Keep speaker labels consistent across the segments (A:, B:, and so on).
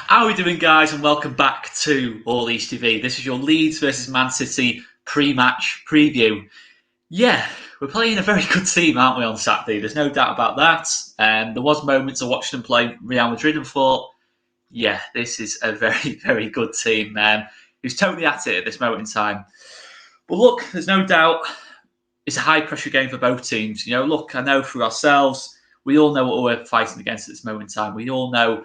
A: How are we doing, guys? And welcome back to 𝐅𝐎𝐻𝐶𝐃. This is your Leeds versus Man City pre-match preview. Yeah, we're playing a very good team, aren't we, on Saturday? There's no doubt about that. There was moments I watched them play Real Madrid and thought, yeah, this is a very, very good team, who's totally at it at this moment in time. But look, there's no doubt it's a high-pressure game for both teams. Look, I know for ourselves, we all know what we're fighting against at this moment in time. We all know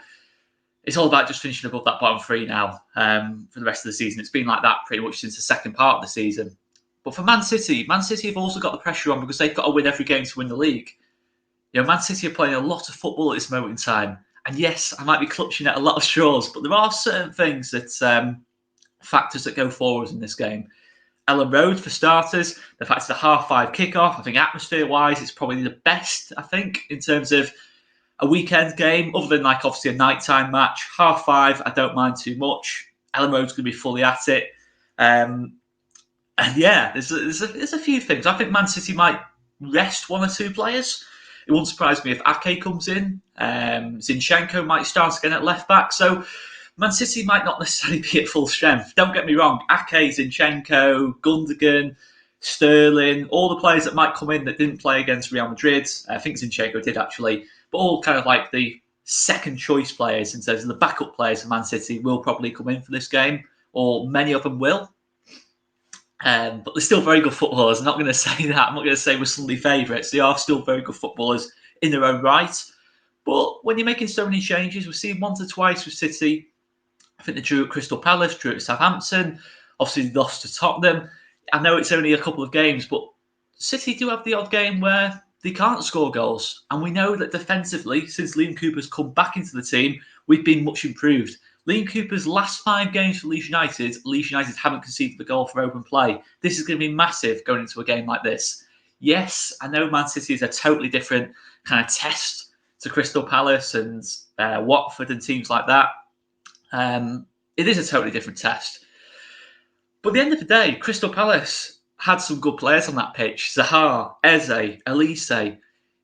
A: it's all about just finishing above that bottom three now for the rest of the season. It's been like that pretty much since the second part of the season. But for Man City have also got the pressure on because they've got to win every game to win the league. Man City are playing a lot of football at this moment in time. And yes, I might be clutching at a lot of straws, but there are certain things that factors that go forward in this game. Ellen Road, for starters, the fact it's a 5:30 kickoff. I think atmosphere-wise, it's probably the best, I think, in terms of a weekend game, other than obviously a nighttime match. 5:30, I don't mind too much. Ellen Road's going to be fully at it. And yeah, there's a few things. I think Man City might rest one or two players. It wouldn't surprise me if 𝐃𝐿 comes in. 𝐷zinchenko might start again at left back. So Man City might not necessarily be at full strength. Don't get me wrong. 𝐃𝐿, Zinchenko, Gundogan, Sterling, all the players that might come in that didn't play against Real Madrid. I think Zinchenko did actually. But all kind of like the second choice players in terms of the backup players for Man City will probably come in for this game, or many of them will. But they're still very good footballers. I'm not going to say that. I'm not going to say we're suddenly favourites. They are still very good footballers in their own right. But when you're making so many changes, we've seen once or twice with City. I think they drew at Crystal Palace, drew at Southampton. Obviously, they lost to Tottenham. I know it's only a couple of games, but City do have the odd game where they can't score goals. And we know that defensively, since Liam Cooper's come back into the team, we've been much improved. Liam Cooper's last 5 games for Leeds United haven't conceded the goal for open play. This is going to be massive going into a game like this. Yes, I know Man City is a totally different kind of test to Crystal Palace and Watford and teams like that. It is a totally different test. But at the end of the day, Crystal Palace had some good players on that pitch. Zaha, Eze, Elise,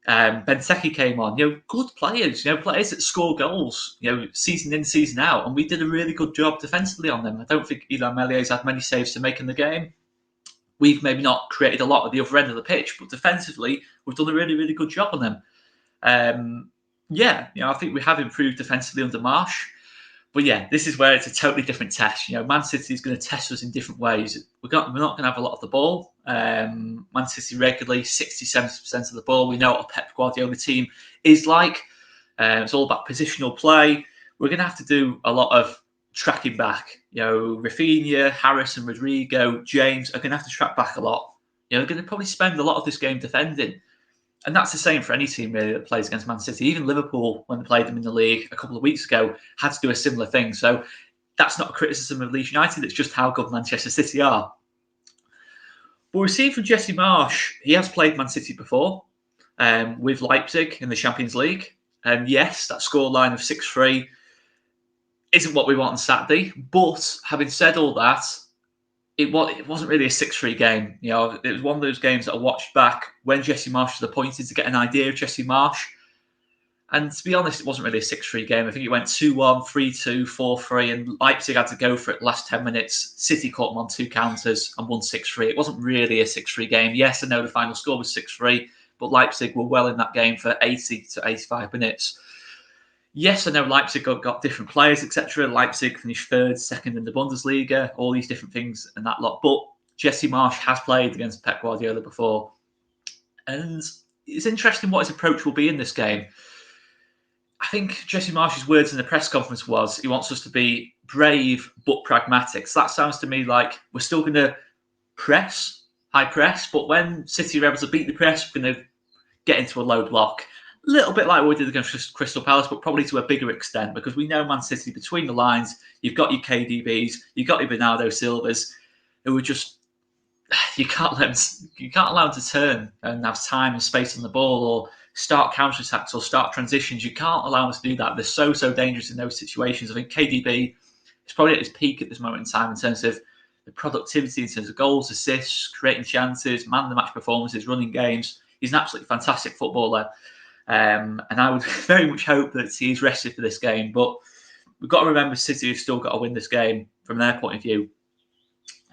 A: Benteke came on. Good players. Players that score goals. Season in, season out, and we did a really good job defensively on them. I don't think Illan Melié's had many saves to make in the game. We've maybe not created a lot at the other end of the pitch, but defensively, we've done a really, really good job on them. I think we have improved defensively under Marsch. But yeah, this is where it's a totally different test. Man City is going to test us in different ways. We're not going to have a lot of the ball. Man City regularly, 60-70% of the ball. We know what a Pep Guardiola team is like. It's all about positional play. We're going to have to do a lot of tracking back. Rafinha, Harrison, Rodrigo, James are going to have to track back a lot. They're going to probably spend a lot of this game defending. And that's the same for any team, really, that plays against Man City. Even Liverpool, when they played them in the league a couple of weeks ago, had to do a similar thing. So that's not a criticism of Leeds United. It's just how good Manchester City are. But we've seen from Jesse Marsch, he has played Man City before with Leipzig in the Champions League. And yes, that scoreline of 6-3 isn't what we want on Saturday. But having said all that, it wasn't really a 6-3 game. It was one of those games that I watched back when Jesse Marsch was appointed to get an idea of Jesse Marsch. And to be honest, it wasn't really a 6-3 game. I think it went 2-1, 3-2, 4-3, and Leipzig had to go for it last 10 minutes. City caught them on 2 counters and won 6-3. It wasn't really a 6-3 game. Yes, I know the final score was 6-3, but Leipzig were well in that game for 80 to 85 minutes. Yes, I know Leipzig got different players, etc. Leipzig finished 3rd, 2nd in the Bundesliga, all these different things and that lot. But Jesse Marsch has played against Pep Guardiola before. And it's interesting what his approach will be in this game. I think Jesse Marsch's words in the press conference was he wants us to be brave but pragmatic. So that sounds to me like we're still going to press, high press, but when City are able to beat the press, we're going to get into a low block. A little bit like what we did against Crystal Palace, but probably to a bigger extent because we know Man City, between the lines, you've got your KDBs, you've got your Bernardo Silvas, who are just, you can't allow them to turn and have time and space on the ball or start counter-attacks or start transitions. You can't allow them to do that. They're so dangerous in those situations. I think KDB is probably at his peak at this moment in time in terms of the productivity, in terms of goals, assists, creating chances, man-of-the-match performances, running games. He's an absolutely fantastic footballer. And I would very much hope that he's rested for this game. But we've got to remember City have still got to win this game from their point of view.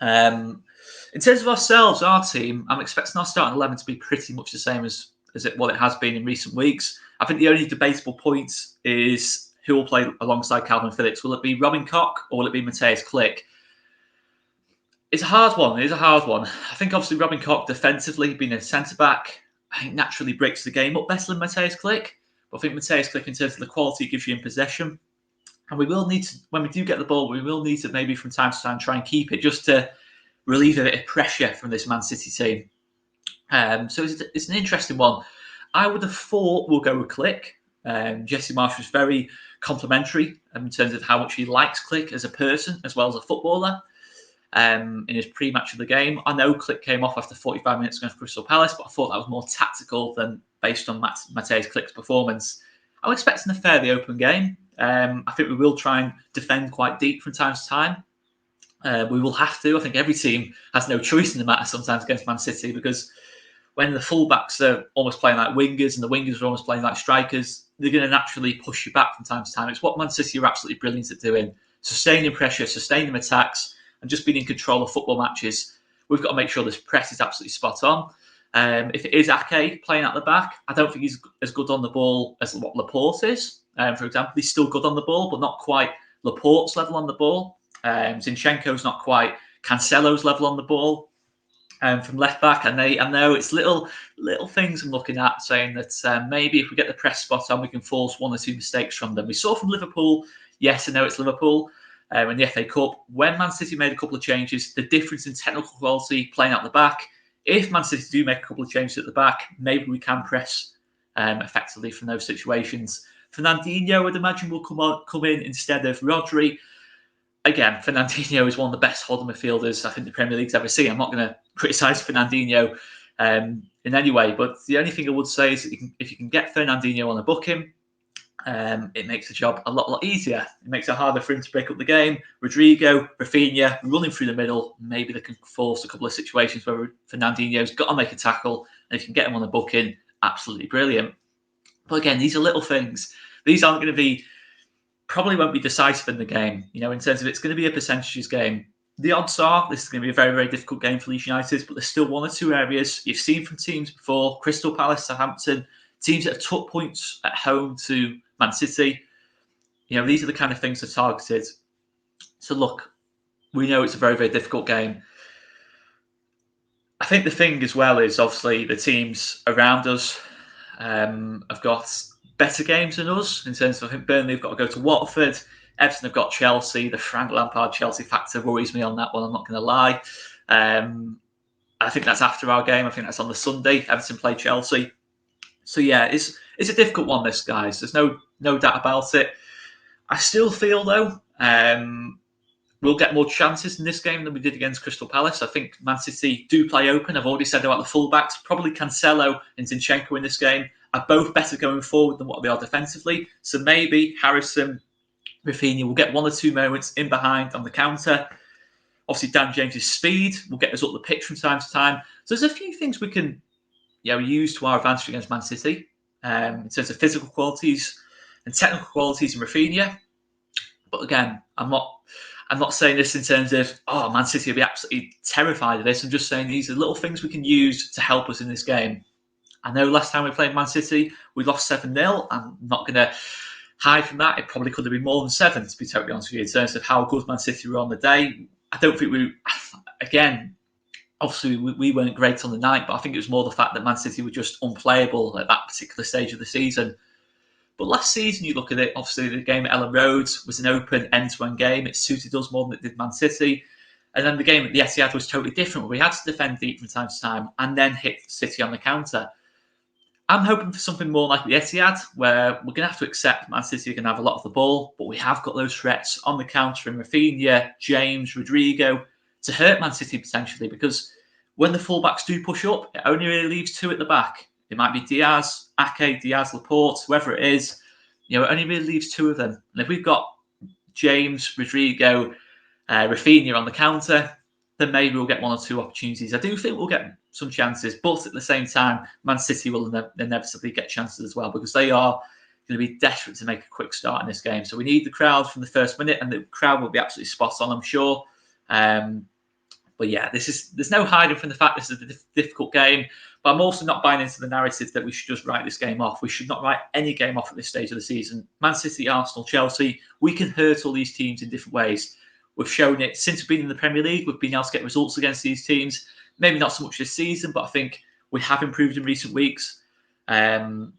A: In terms of ourselves, our team, I'm expecting our starting 11 to be pretty much the same as what it has been in recent weeks. I think the only debatable point is who will play alongside Kalvin Phillips. Will it be Robin Koch or will it be Matthijs 𝐾𝐿? It's a hard one. It is a hard one. I think obviously Robin Koch defensively, being a centre-back, I think naturally breaks the game up better than Matthijs 𝐾𝐿. But I think Matthijs 𝐾𝐿, in terms of the quality it gives you in possession, and we will need to, when we do get the ball, we will need to maybe from time to time try and keep it just to relieve a bit of pressure from this Man City team. So it's an interesting one. I would have thought we'll go with 𝐾𝐿. Jesse Marsch was very complimentary in terms of how much he likes 𝐾𝐿 as a person as well as a footballer. In his pre-match of the game, I know 𝐾𝐿 came off after 45 minutes against Crystal Palace, but I thought that was more tactical than based on Matthijs 𝐾𝐿's performance. I'm expecting a fairly open game. I think we will try and defend quite deep from time to time. We will have to. I think every team has no choice in the matter sometimes against Man City, because when the fullbacks are almost playing like wingers and the wingers are almost playing like strikers, they're going to naturally push you back from time to time. It's what Man City are absolutely brilliant at doing: sustaining pressure, sustaining attacks, and just being in control of football matches. We've got to make sure this press is absolutely spot on. If it is 𝐾𝐿 playing at the back, I don't think he's as good on the ball as what Laporte is. For example, he's still good on the ball, but not quite Laporte's level on the ball. Zinchenko's not quite Cancelo's level on the ball from left back. And I know it's little things I'm looking at, saying that maybe if we get the press spot on, we can force one or two mistakes from them. We saw from Liverpool, yes, I know it's Liverpool, in the FA Cup, when Man City made a couple of changes, the difference in technical quality playing out the back. If Man City do make a couple of changes at the back, maybe we can press effectively from those situations. Fernandinho, I'd imagine, will come in instead of Rodri. Again, Fernandinho is one of the best holding midfielders I think the Premier League's ever seen. I'm not going to criticise Fernandinho in any way, but the only thing I would say is that if you can get Fernandinho on a booking, it makes the job a lot easier. It makes it harder for him to break up the game. Rodrigo, Rafinha, running through the middle, maybe they can force a couple of situations where Fernandinho's got to make a tackle, and if you can get him on the booking, absolutely brilliant. But again, these are little things. These aren't going to be, probably won't be decisive in the game. You know, in terms of it's going to be a percentages game. The odds are this is going to be a very, very difficult game for Leeds United, but there's still one or two areas you've seen from teams before: Crystal Palace, Southampton, teams that have took points at home to Man City. You know, these are the kind of things that are targeted. So look, we know it's a very, very difficult game. I think the thing as well is obviously the teams around us have got better games than us in terms of, I think Burnley have got to go to Watford, Everton have got Chelsea. The Frank Lampard Chelsea factor worries me on that one, I'm not going to lie. I think that's after our game. I think that's on the Sunday. Everton play Chelsea. So yeah, it's a difficult one, this, guys. There's no doubt about it. I still feel, though, we'll get more chances in this game than we did against Crystal Palace. I think Man City do play open. I've already said about the fullbacks. Probably Cancelo and Zinchenko in this game are both better going forward than what they are defensively. So maybe Harrison, Rafinha will get one or two moments in behind on the counter. Obviously, Dan James's speed will get us up the pitch from time to time. So there's a few things we can use to our advantage against Man City in terms of physical qualities and technical qualities in Rafinha. But again, I'm not saying this in terms of, Man City will be absolutely terrified of this. I'm just saying these are little things we can use to help us in this game. I know last time we played Man City, we lost 7-0. I'm not going to hide from that. It probably could have been more than 7, to be totally honest with you, in terms of how good Man City were on the day. I don't think obviously we weren't great on the night, but I think it was more the fact that Man City were just unplayable at that particular stage of the season. But last season, you look at it, obviously the game at Ellen Road was an open end-to-end game. It suited us more than it did Man City. And then the game at the Etihad was totally different. We had to defend deep from time to time and then hit City on the counter. I'm hoping for something more like the Etihad, where we're going to have to accept Man City are going to have a lot of the ball, but we have got those threats on the counter in Rafinha, James, Rodrigo, to hurt Man City potentially, because when the fullbacks do push up, it only really leaves 2 at the back. It might be Diaz, Ake, Diaz, Laporte, whoever it is. It only really leaves 2 of them. And if we've got James, Rodrigo, Rafinha on the counter, then maybe we'll get 1 or 2 opportunities. I do think we'll get some chances, but at the same time, Man City will inevitably get chances as well, because they are going to be desperate to make a quick start in this game. So we need the crowd from the first minute, and the crowd will be absolutely spot on, I'm sure. But yeah, there's no hiding from the fact this is a difficult game. But I'm also not buying into the narrative that we should just write this game off. We should not write any game off at this stage of the season. Man City, Arsenal, Chelsea, we can hurt all these teams in different ways. We've shown it since we've been in the Premier League. We've been able to get results against these teams. Maybe not so much this season, but I think we have improved in recent weeks. And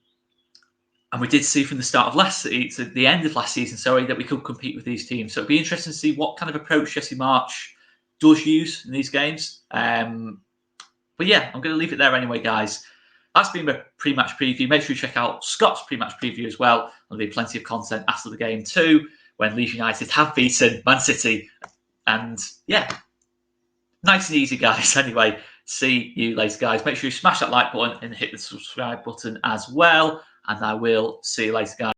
A: we did see from the start of the end of last season, that we could compete with these teams. So it'd be interesting to see what kind of approach Jesse Marsch does use in these games. But yeah, I'm going to leave it there anyway, guys. That's been a pre-match preview. Make sure you check out Scott's pre-match preview as well. There'll be plenty of content after the game too, when Leeds United have beaten Man City. And yeah, nice and easy, guys. Anyway, see you later, guys. Make sure you smash that like button and hit the subscribe button as well. And I will see you later, guys.